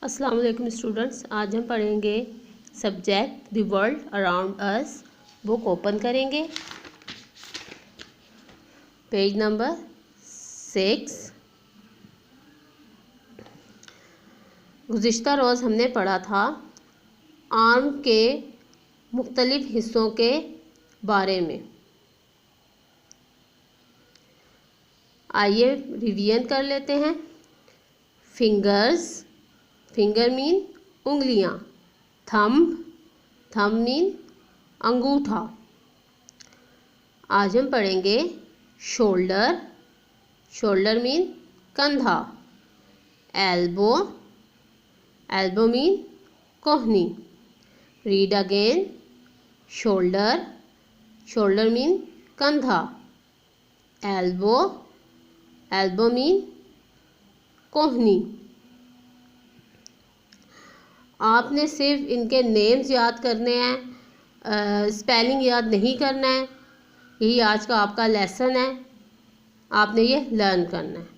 अस्सलाम वालेकुम स्टूडेंट्स, आज हम पढ़ेंगे subject the world around us. Book open करेंगे, पेज नंबर 6। गुज़िश्ता रोज़ हमने पढ़ा था आर्म के मुख्तलिफ हिस्सों के बारे में। आइए रिवीजन कर लेते हैं। फिंगर्स, फिंगर मीन उंगलियां। थंब, थंब मीन अंगूठा। आज हम पढ़ेंगे शोल्डर, शोल्डर मीन कंधा। एल्बो, एल्बो मीन कोहनी। Read again, shoulder, shoulder mean कंधा। एल्बो, एल्बो मीन कोहनी। आपने सिर्फ इनके नेम्स याद करने हैं, स्पेलिंग याद नहीं करना है। यही आज का आपका लेसन है, आपने ये लर्न करना है।